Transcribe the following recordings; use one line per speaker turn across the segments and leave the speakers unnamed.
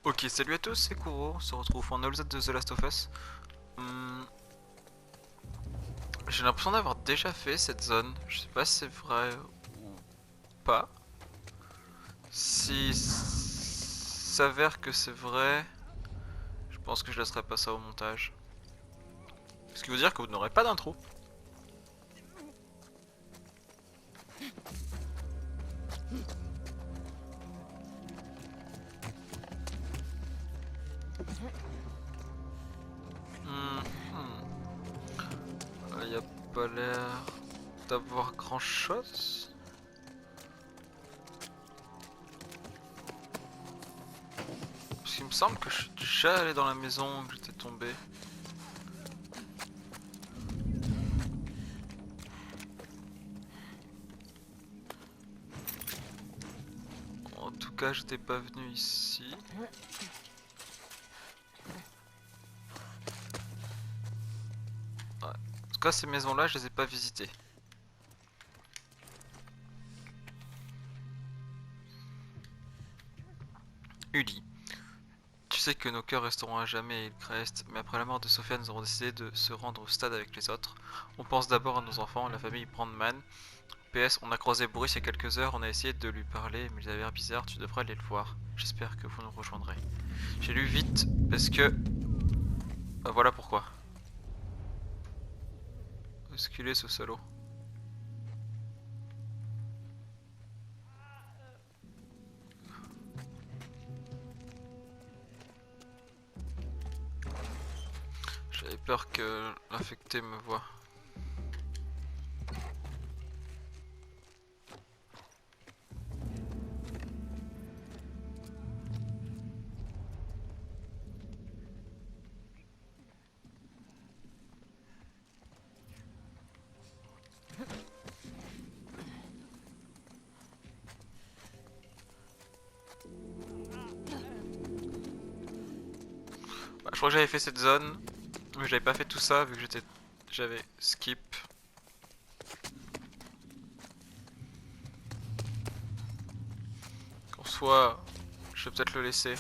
Ok, salut à tous, c'est Kuro, on se retrouve pour un nouvel épisode de The Last of Us. J'ai l'impression d'avoir déjà fait cette zone, je sais pas si c'est vrai ou pas. Si s'avère que c'est vrai, je pense que je laisserai pas ça au montage. Ce qui veut dire que vous n'aurez pas d'intro. Y a pas l'air d'avoir grand chose. Parce qu'il me semble que je suis déjà allé dans la maison, que j'étais tombé. En tout cas, j'étais pas venu ici. Ouais. En tout cas, ces maisons-là, je les ai pas visitées. Uli. Tu sais que nos cœurs resteront à jamais et Crest, mais après la mort de Sophia, nous avons décidé de se rendre au stade avec les autres. On pense d'abord à nos enfants, la famille Brandman. PS, on a croisé Boris il y a quelques heures, on a essayé de lui parler, mais il avait l'air bizarre, tu devrais aller le voir. J'espère que vous nous rejoindrez. J'ai lu vite, parce que... voilà pourquoi. Où est-ce qu'il est ce salaud? J'avais peur que l'infecté me voie. Bah, je crois que j'avais fait cette zone, mais j'avais pas fait tout ça vu que j'avais skip. En soit, je vais peut-être le laisser.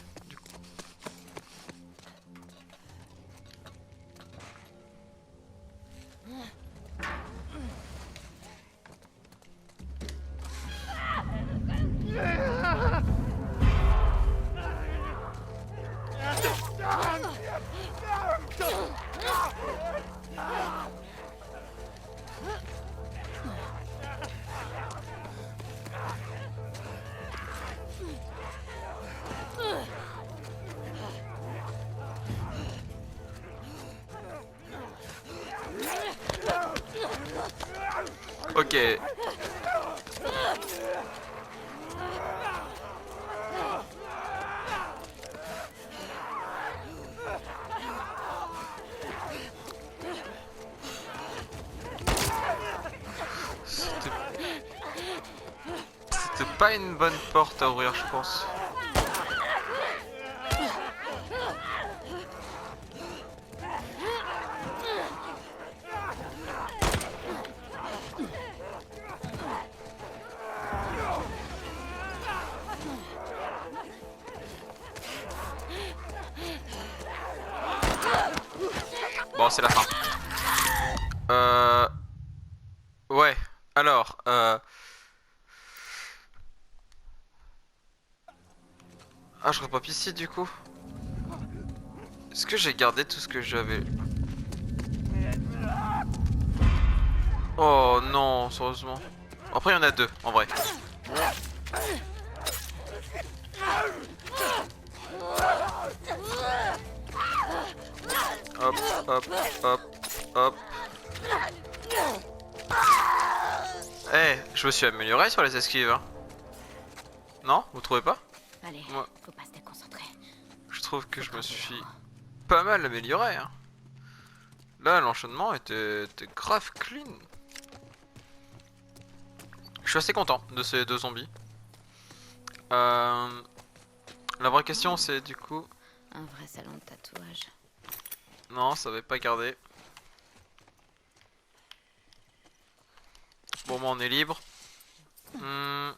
Ok. C'était pas une bonne porte à ouvrir, je pense. Bon, c'est la fin. Euh... Ouais, alors, Ah, je repop ici, du coup. Est-ce que j'ai gardé tout ce que j'avais? Oh non, sérieusement. Après, il y en a deux, en vrai. Hop, hop, hop, hop. Eh, je me suis amélioré sur les esquives, hein. Non, vous trouvez pas?
Allez,
Moi,
faut pas se déconcentrer.
je trouve que je me
Faut
suis
grimper
pas mal amélioré, hein. Là, l'enchaînement était grave clean. Je suis assez content de ces deux zombies. Euh, la vraie question, c'est du coup...
Un vrai salon de tatouage.
Non, ça va pas garder. Bon, moi, on est libre. Hmm.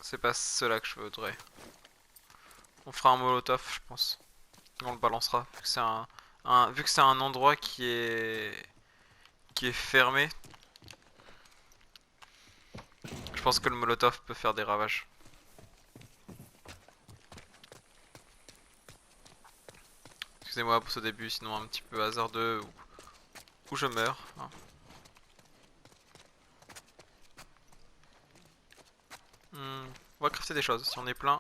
C'est pas cela que je voudrais. On fera un molotov, je pense. On le balancera. Vu que c'est un endroit qui est fermé, je pense que le molotov peut faire des ravages. Excusez-moi pour ce début, sinon un petit peu hasardeux ou je meurs. Hein. On va crafter des choses. Si on est plein,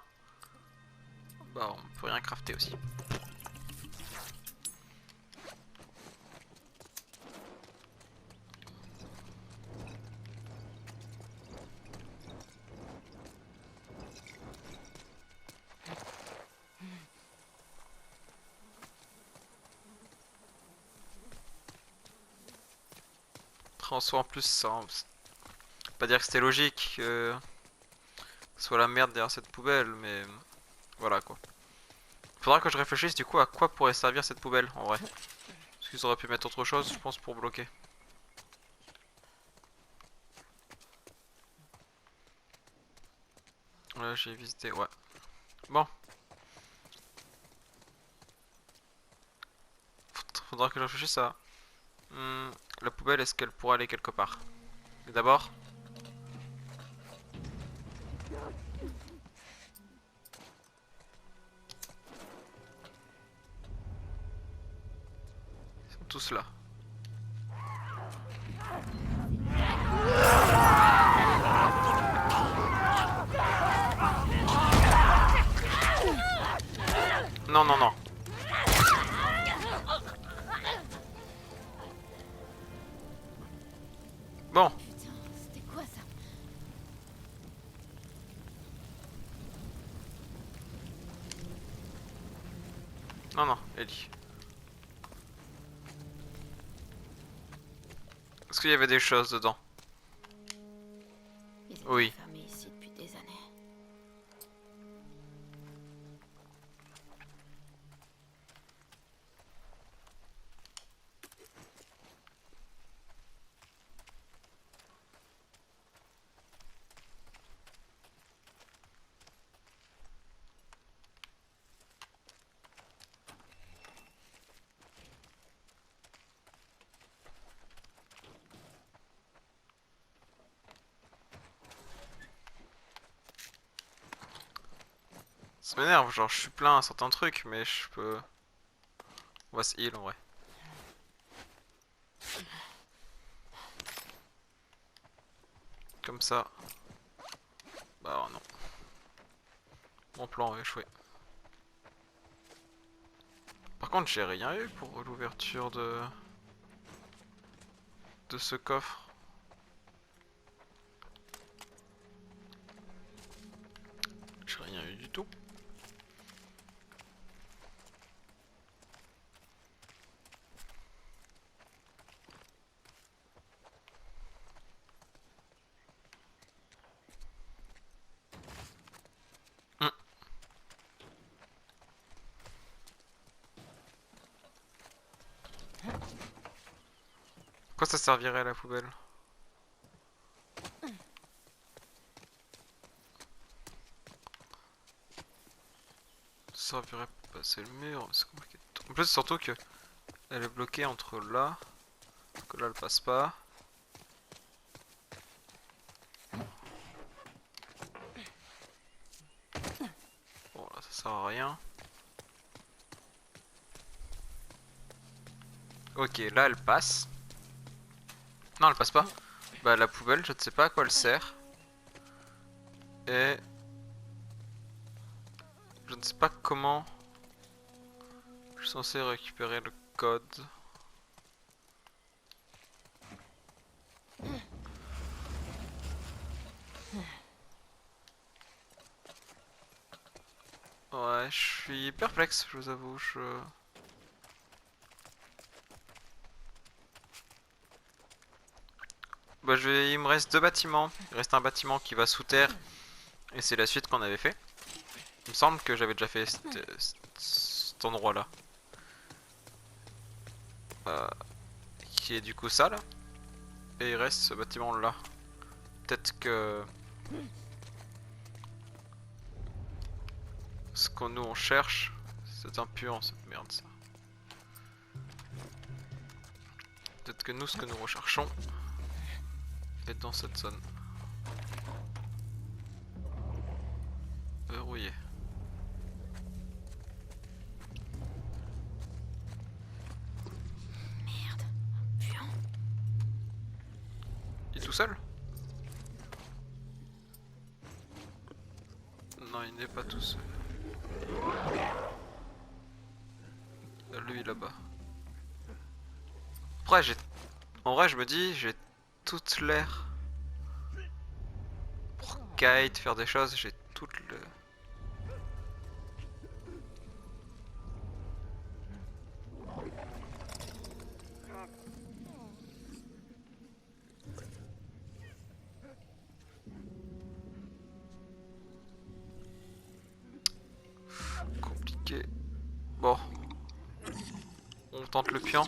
bah on peut rien crafter aussi. En soi en plus, ça, pas dire que c'était logique que ce soit la merde derrière cette poubelle, mais voilà quoi. Faudra que je réfléchisse du coup à quoi pourrait servir cette poubelle en vrai. Parce qu'ils auraient pu mettre autre chose, je pense, pour bloquer. Là j'ai visité, ouais. Bon. Faudra que je réfléchisse à... la poubelle, est-ce qu'elle pourrait aller quelque part? Et d'abord... Ils sont tous là. Non, non, non. Bon.
Putain, c'était quoi ça?
Non, non, Ellie. Est-ce qu'il y avait des choses dedans?
Ils étaient
Oui.
enfermés ici depuis des années.
Ça m'énerve, genre je suis plein à certains trucs, mais je peux... On va se heal en vrai. Comme ça. Bah oh non. Mon plan a échoué. Par contre j'ai rien eu pour l'ouverture de ce coffre. J'ai rien eu du tout. Hmm. Quoi ça servirait à la poubelle? Ça servirait pour passer le mur, c'est compliqué. En plus surtout que elle est bloquée entre là, que là elle passe pas. Bon là ça sert à rien. Ok, là elle passe. Non elle passe pas. Bah la poubelle, je ne sais pas à quoi elle sert. Et... Je ne sais pas comment... Je suis censé récupérer le code. Ouais, je suis perplexe, je vous avoue. Bah, il me reste deux bâtiments. Il reste un bâtiment qui va sous terre. Et c'est la suite qu'on avait fait. Il me semble que j'avais déjà fait cet endroit là. Euh, qui est du coup ça là. Et il reste ce bâtiment là. Peut-être que... qu'on nous on cherche. C'est impurant cette merde ça. Peut-être que nous ce que nous recherchons est dans cette zone. Verrouillé.
Merde. Puant.
Il est tout seul? Non, il n'est pas tout seul. Lui là-bas. Après, en vrai, je me dis, j'ai toute l'air pour kite, faire des choses, j'ai toute le. Compliqué. Bon. On tente le pion.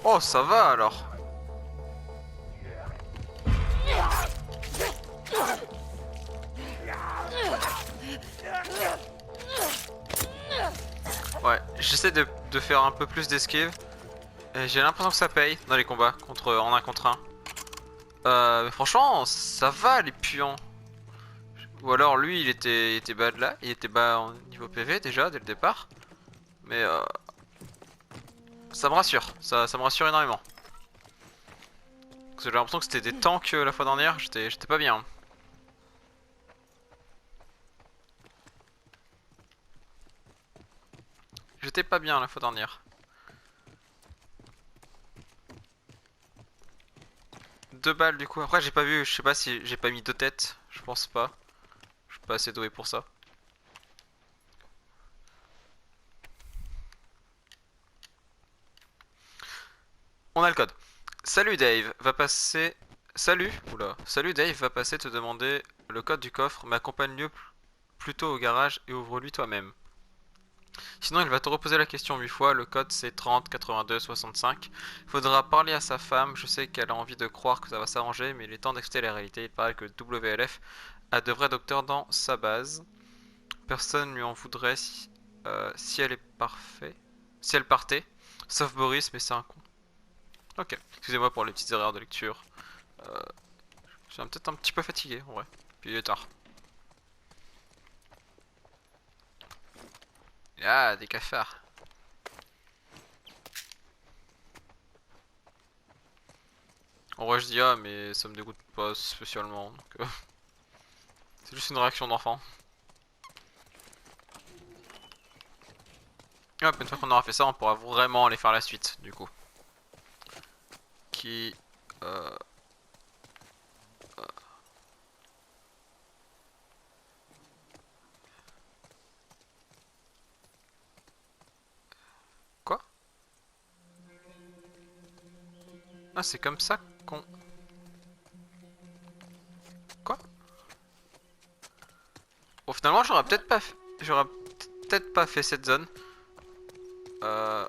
Oh, ça va alors. Ouais, j'essaie de faire un peu plus d'esquive. Et j'ai l'impression que ça paye dans les combats en 1 contre 1. Mais franchement, ça va les puants. Ou alors lui, il était bas de là. Il était bas au niveau PV déjà dès le départ. Mais ça me rassure. Ça me rassure énormément. Parce que j'ai l'impression que c'était des tanks la fois dernière. J'étais pas bien. J'étais pas bien la fois dernière. 2 balles du coup. Après j'ai pas vu, je sais pas si j'ai pas mis 2 têtes. Je pense pas. Je suis pas assez doué pour ça. On a le code. Salut Dave, va passer... Salut, oula. Salut Dave, va passer te demander le code du coffre, mais accompagne-le plutôt au garage et ouvre-lui toi-même. Sinon il va te reposer la question 8 fois, le code c'est 30 82 65. Faudra parler à sa femme, je sais qu'elle a envie de croire que ça va s'arranger, mais il est temps d'accepter la réalité. Il paraît que WLF a de vrais docteurs dans sa base. Personne lui en voudrait si elle est parfaite. Si elle partait. Sauf Boris, mais c'est un con. Ok, excusez-moi pour les petites erreurs de lecture. Je suis peut-être un petit peu fatigué en vrai. Puis il est tard. Ah, des cafards. En vrai je dis ah mais ça me dégoûte pas spécialement. Donc, c'est juste une réaction d'enfant. Et hop, une fois qu'on aura fait ça on pourra vraiment aller faire la suite du coup. Qui... Euh, Quoi? Ah c'est comme ça qu'on... Quoi? Bon finalement j'aurais peut-être pas fait... J'aurais peut-être pas fait cette zone. Euh...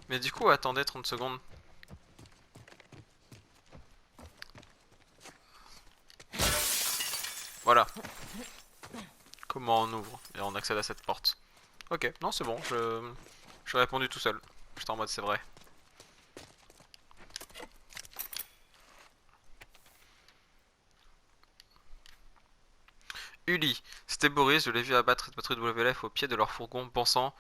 Mais du coup attendez 30 secondes. Voilà. Comment on ouvre et on accède à cette porte. Ok, non c'est bon, j'ai répondu tout seul. J'étais en mode c'est vrai. Uli, c'était Boris, je l'ai vu abattre cette patrouille de WLF au pied de leur fourgon, pensant,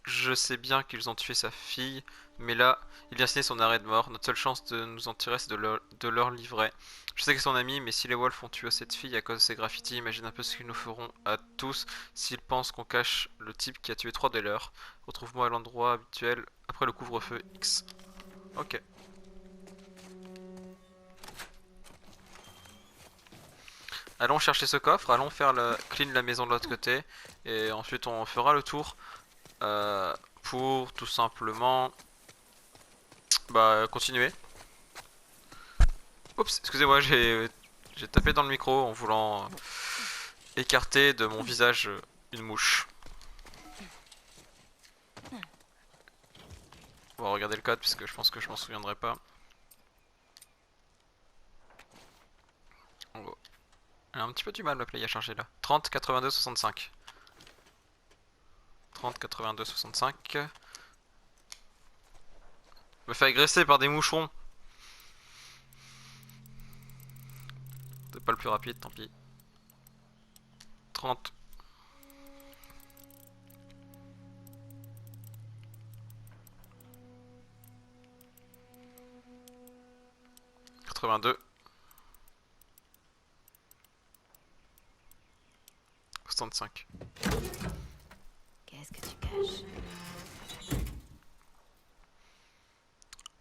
je sais bien qu'ils ont tué sa fille, mais là, il vient signer son arrêt de mort. Notre seule chance de nous en tirer, c'est de leur livrer. Je sais que c'est son ami, mais si les Wolves ont tué cette fille à cause de ses graffitis, imagine un peu ce qu'ils nous feront à tous s'ils pensent qu'on cache le type qui a tué 3 des leurs. Retrouve-moi à l'endroit habituel après le couvre-feu X. Ok. Allons chercher ce coffre, allons faire le clean la maison de l'autre côté, et ensuite on fera le tour pour tout simplement continuer. Oups, excusez-moi, j'ai tapé dans le micro en voulant écarter de mon visage une mouche. On va regarder le code puisque je pense que je m'en souviendrai pas. Elle a un petit peu du mal ma play à charger là. 30, 82, 65. 30, 82, 65. Me fait agresser par des moucherons. C'est pas le plus rapide, tant pis. 30. 82. 65.
Qu'est-ce que tu caches?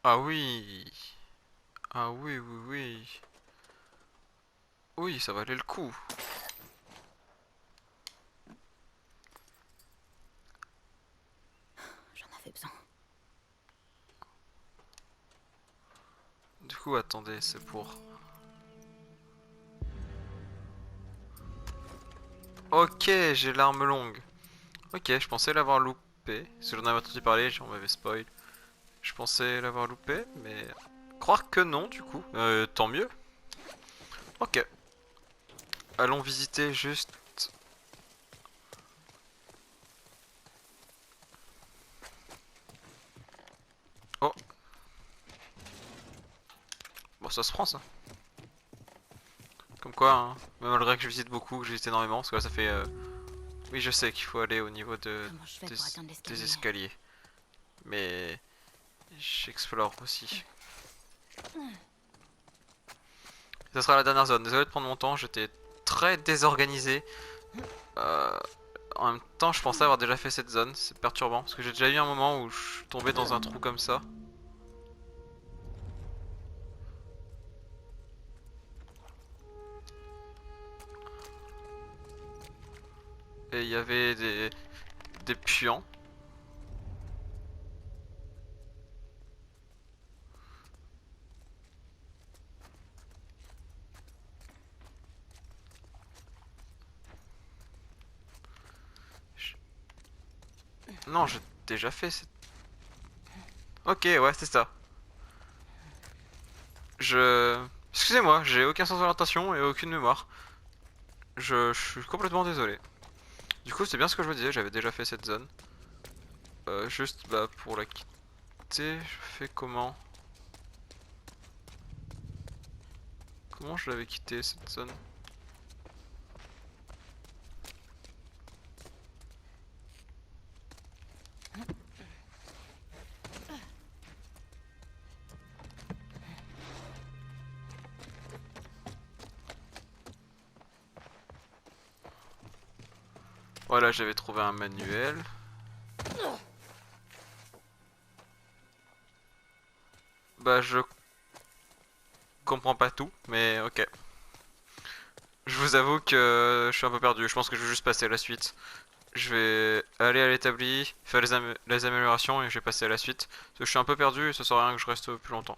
Ah oui. Ah oui, oui, oui. Oui, ça valait le coup.
J'en avais besoin.
Du coup, attendez, c'est pour... Ok, j'ai l'arme longue. Ok, je pensais l'avoir loupé. Si j'en avais entendu parler, on m'avait spoil. Je pensais l'avoir loupé, mais... Croire que non, du coup. Tant mieux. Ok. Allons visiter juste... Oh. Bon, ça se prend, ça. Comme quoi, hein, même malgré que je visite beaucoup, que je visite énormément, parce que là, ça fait... Oui, je sais qu'il faut aller au niveau
Comment je fais
des,
pour atteindre
des
l'escalier?
escaliers. Mais... J'explore aussi. Ça sera la dernière zone. Désolé de prendre mon temps, j'étais très désorganisé. Euh, En même temps, je pensais avoir déjà fait cette zone. C'est perturbant, parce que j'ai déjà eu un moment où je suis tombé dans un trou comme ça. Et il y avait des puants. Je- Non, j'ai déjà fait cette... Ok, ouais, c'est ça. Je... Excusez-moi, j'ai aucun sens d'orientation et aucune mémoire. Je suis complètement désolé. Du coup, c'est bien ce que je me disais, j'avais déjà fait cette zone. Juste, bah, pour la quitter, je fais comment? Comment je l'avais quitté cette zone? Voilà, j'avais trouvé un manuel. Bah, je comprends pas tout, mais ok. Je vous avoue que je suis un peu perdu, je pense que je vais juste passer à la suite. Je vais aller à l'établi, faire les améliorations et je vais passer à la suite. Parce que je suis un peu perdu et ça sert à rien que je reste plus longtemps.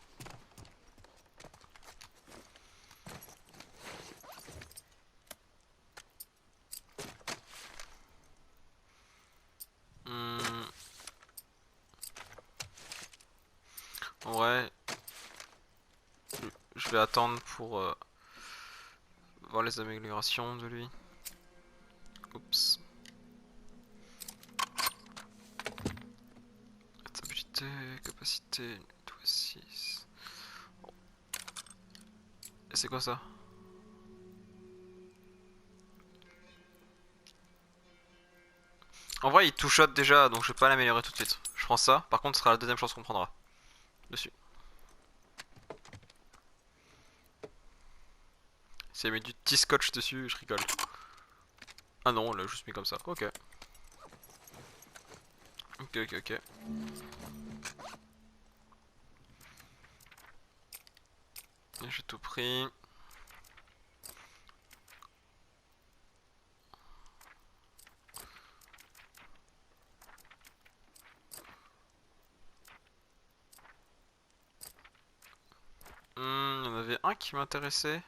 Hmm, en vrai, je vais attendre pour voir les améliorations de lui. Oups. Stabilité, capacité, 6. Et c'est quoi ça? En vrai, il two-shot déjà, donc je vais pas l'améliorer tout de suite. Je prends ça, par contre, ce sera la deuxième chose qu'on prendra dessus. S'il y a mis du petit scotch dessus, je rigole. Ah non, on l'a juste mis comme ça. Ok. Ok, ok, ok. J'ai tout pris. Il y en avait un qui m'intéressait.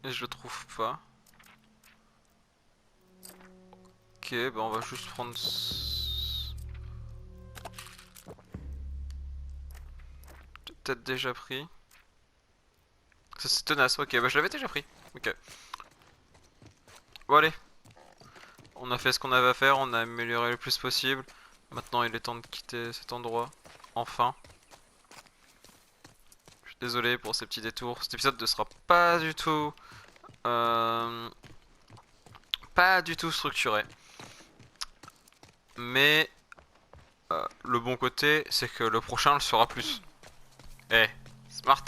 Et je le trouve pas. Ok, bah on va juste prendre... peut-être déjà pris. Ça c'est tenace, ok, bah je l'avais déjà pris. Ok. Bon allez, on a fait ce qu'on avait à faire, on a amélioré le plus possible. Maintenant il est temps de quitter cet endroit. Enfin. Je suis désolé pour ces petits détours. Cet épisode ne sera pas du tout... pas du tout structuré. Mais le bon côté, c'est que le prochain le sera plus. Eh, smart.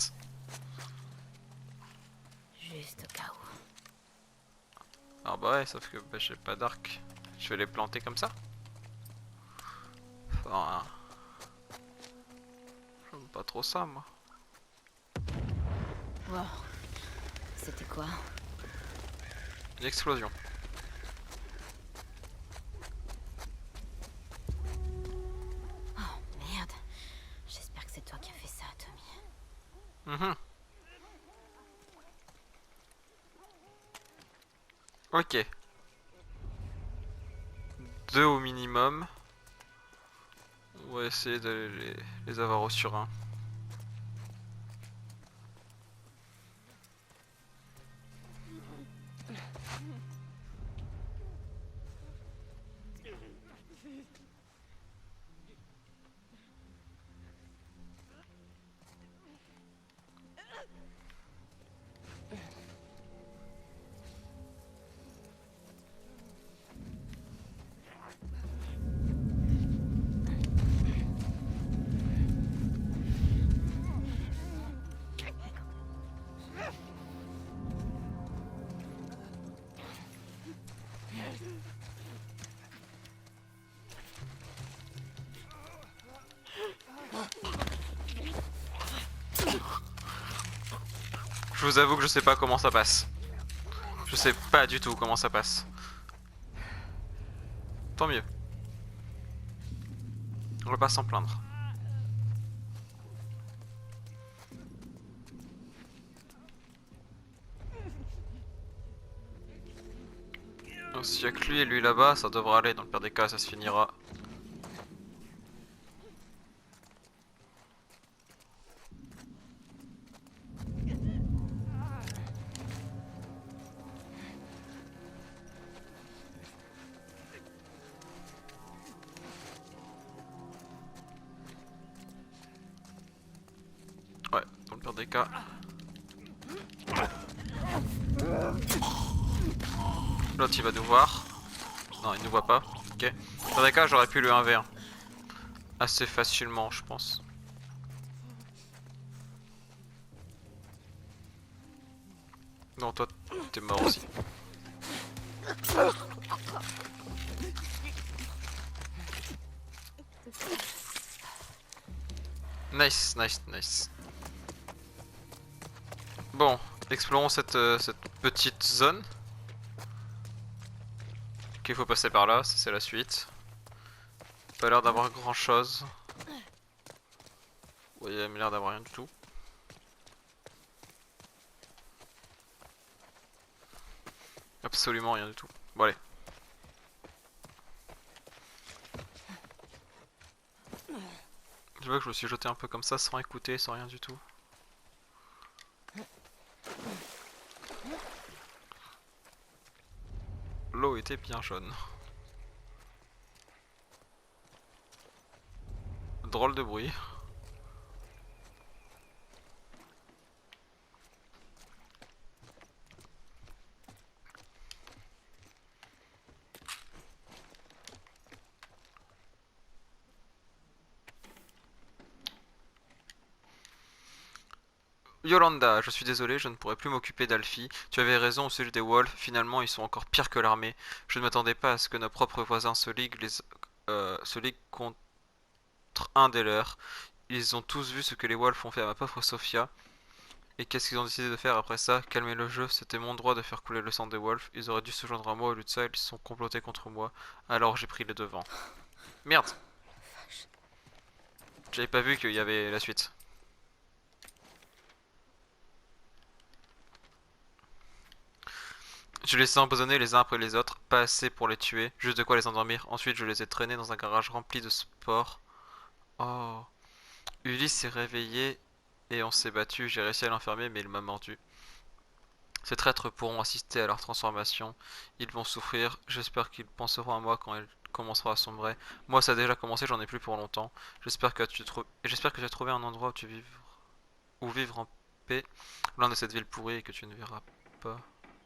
Juste au cas où.
Ah bah ouais, sauf que bah, j'ai pas d'arc. Je vais les planter comme ça. Enfin, j'aime pas trop ça, moi.
Wow. C'était quoi?
Une explosion.
Oh merde. J'espère que c'est toi qui as fait ça, Tommy.
Mhm. Ok. 2 au minimum. On va essayer de les avoir au sur 1. Je vous avoue que je sais pas comment ça passe. Je sais pas du tout comment ça passe. Tant mieux. On va pas s'en plaindre. Donc s'il y a que lui et lui là-bas, ça devrait aller. Dans le pire des cas, ça se finira. Ouais, dans le pire des cas. L'autre il va nous voir. Non, il nous voit pas. Ok. Dans le pire des cas, j'aurais pu le 1v1. Assez facilement, je pense. Non, toi, t'es mort aussi. Nice, nice, nice. Bon, explorons cette petite zone. Ok, il faut passer par là, ça c'est la suite. Pas l'air d'avoir grand chose. Ouais, il a l'air d'avoir rien du tout. Absolument rien du tout. Bon allez. Je vois que je me suis jeté un peu comme ça sans écouter, sans rien du tout. L'eau était bien jaune. Drôle de bruit. Yolanda, je suis désolé, je ne pourrai plus m'occuper d'Alfie. Tu avais raison au sujet des Wolves, finalement ils sont encore pires que l'armée. Je ne m'attendais pas à ce que nos propres voisins se liguent contre un des leurs. Ils ont tous vu ce que les Wolves ont fait à ma pauvre Sophia. Et qu'est-ce qu'ils ont décidé de faire après ça? Calmer le jeu, c'était mon droit de faire couler le sang des Wolves. Ils auraient dû se joindre à moi, au lieu de ça, ils se sont complotés contre moi. Alors j'ai pris les devants. Merde! J'avais pas vu qu'il y avait la suite. Je les ai empoisonnés les uns après les autres, pas assez pour les tuer, juste de quoi les endormir. Ensuite, je les ai traînés dans un garage rempli de sport. Oh. Ulysse s'est réveillé et on s'est battu. J'ai réussi à l'enfermer, mais il m'a mordu. Ces traîtres pourront assister à leur transformation. Ils vont souffrir. J'espère qu'ils penseront à moi quand elle commencera à sombrer. Moi, ça a déjà commencé, j'en ai plus pour longtemps. J'espère que tu as trouvé un endroit où vivre en paix, loin de cette ville pourrie et que tu ne verras pas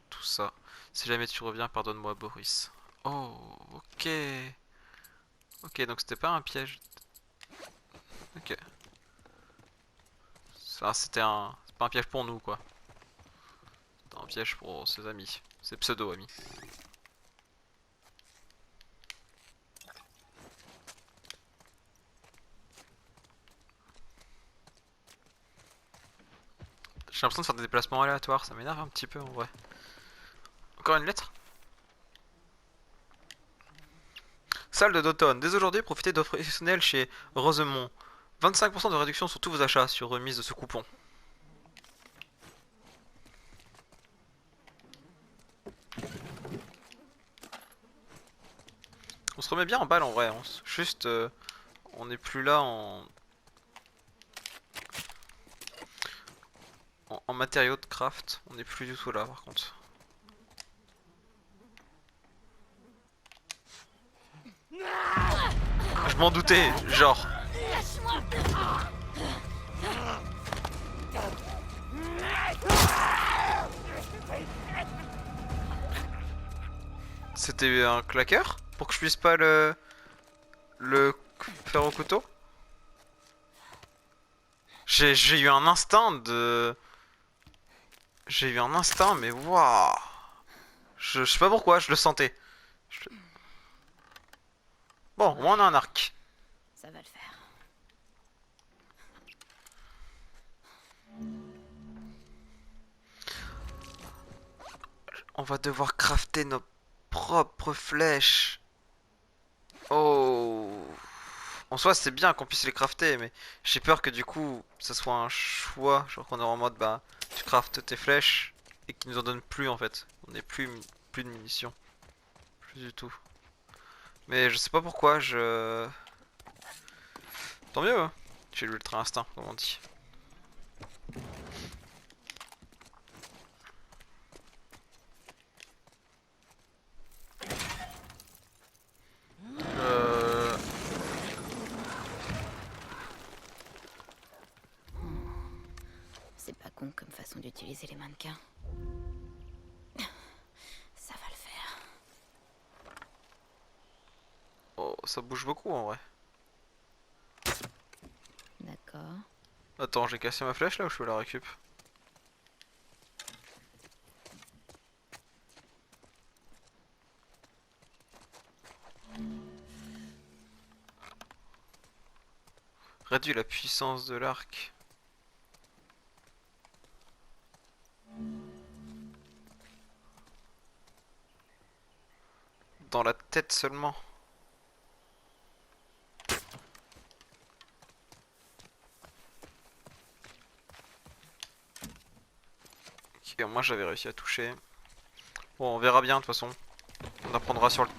tout ça. Si jamais tu reviens, pardonne-moi, Boris. Oh, ok. Ok, donc c'était pas un piège. Ok. Ça, c'est pas un piège pour nous, quoi. C'était un piège pour ses amis. Ses pseudo-amis. J'ai l'impression de faire des déplacements aléatoires, ça m'énerve un petit peu en vrai. Encore une lettre? Salle de d'automne. Dès aujourd'hui, profitez d'offres exceptionnelles chez Rosemont. 25% de réduction sur tous vos achats sur remise de ce coupon. On se remet bien en balle en vrai. Juste, on n'est plus là en matériaux de craft. On n'est plus du tout là par contre. Je m'en doutais, genre. C'était un claqueur? Pour que je puisse pas le faire au couteau? J'ai eu un instinct de... J'ai eu un instinct, mais waouh! Je sais pas pourquoi, je le sentais. Bon, au moins on a un arc.
Ça va le faire.
On va devoir crafter nos propres flèches. Oh. En soi, c'est bien qu'on puisse les crafter, mais j'ai peur que du coup, ça soit un choix. Genre qu'on est en mode, bah, tu craftes tes flèches et qu'ils nous en donnent plus en fait. On n'est plus de munitions. Plus du tout. Mais je sais pas pourquoi, Tant mieux, hein. J'ai l'ultra instinct, comme on dit. Euh...
C'est pas con comme façon d'utiliser les mannequins. Ça va le faire.
Oh, ça bouge beaucoup en vrai.
D'accord.
Attends, j'ai cassé ma flèche là ou je peux la récup? Réduit la puissance de l'arc. Dans la tête seulement. Ok, moi j'avais réussi à toucher. Bon, on verra bien de toute façon. On apprendra sur le...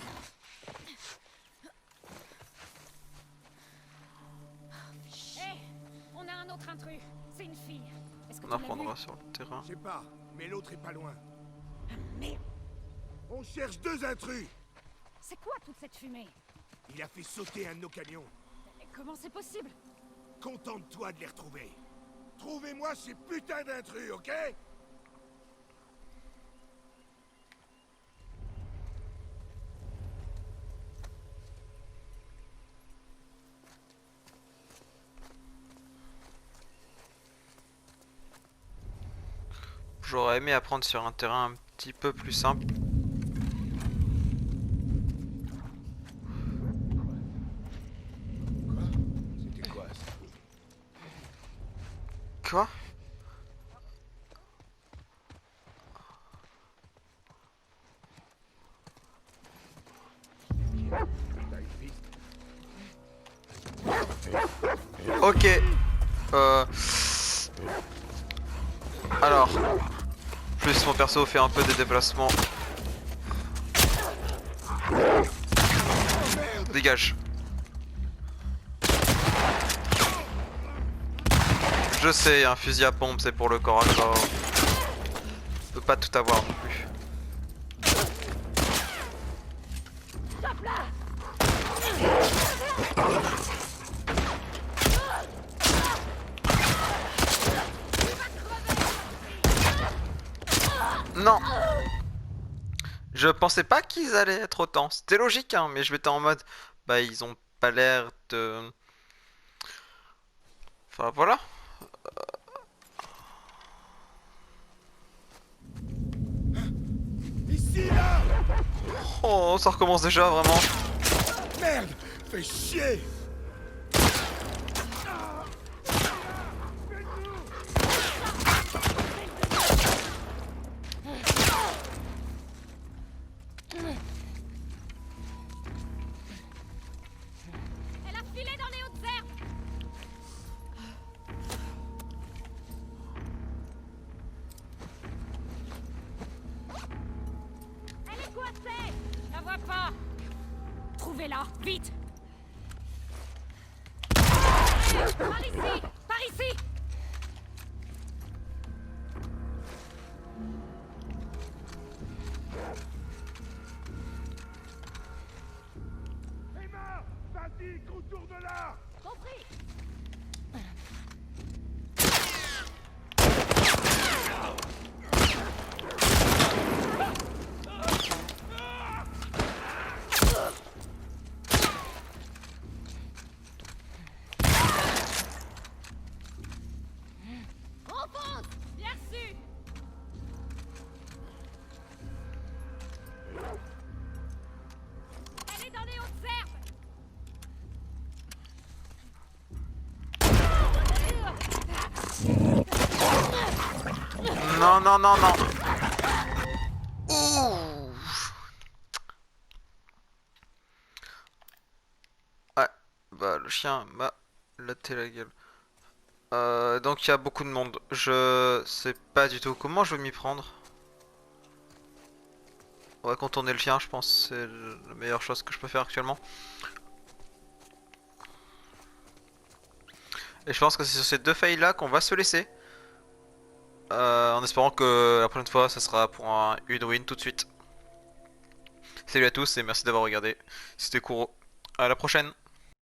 Hé, on a un autre intrus. C'est une fille. Est-ce que
On
tu l'as
apprendra
vue?
sur le terrain.
Je sais pas, mais l'autre est pas loin.
Merde.
On cherche deux intrus.
C'est quoi toute cette fumée?
Il a fait sauter un de nos camions.
Et comment c'est possible?
Contente-toi de les retrouver. Trouvez-moi ces putains d'intrus, ok?
J'aurais aimé apprendre sur un terrain un petit peu plus simple.
C'était quoi ça?
Quoi?
T'as une piste?
Ok. Alors. Plus mon perso fait un peu des déplacements. Dégage. Je sais, un fusil à pompe c'est pour le corps à corps. On peut pas tout avoir non plus. Non. Je pensais pas qu'ils allaient être autant. C'était logique, hein, mais je m'étais en mode... Bah, ils ont pas l'air de... Enfin, voilà.
Ici, là!
Oh, ça recommence déjà, vraiment.
Merde! Fais chier!
Elle a filé dans les hautes herbes. Elle est coincée. Je la vois pas. Trouvez-la, vite. Par ici, par ici.
Emma! Vas-y, contourne là!
Compris. Enfonce. Bien reçu. Elle est dans les hautes herbes.
Non, non, non, non. Ouh. Ouais, bah le chien m'a laté la gueule. Donc il y a beaucoup de monde. Je sais pas du tout comment je vais m'y prendre. On va contourner le chien, je pense. C'est la meilleure chose que je peux faire actuellement. Et je pense que c'est sur ces deux failles là qu'on va se laisser. En espérant que la prochaine fois ça sera pour une win tout de suite. Salut à tous et merci d'avoir regardé. C'était Kuro. À la prochaine.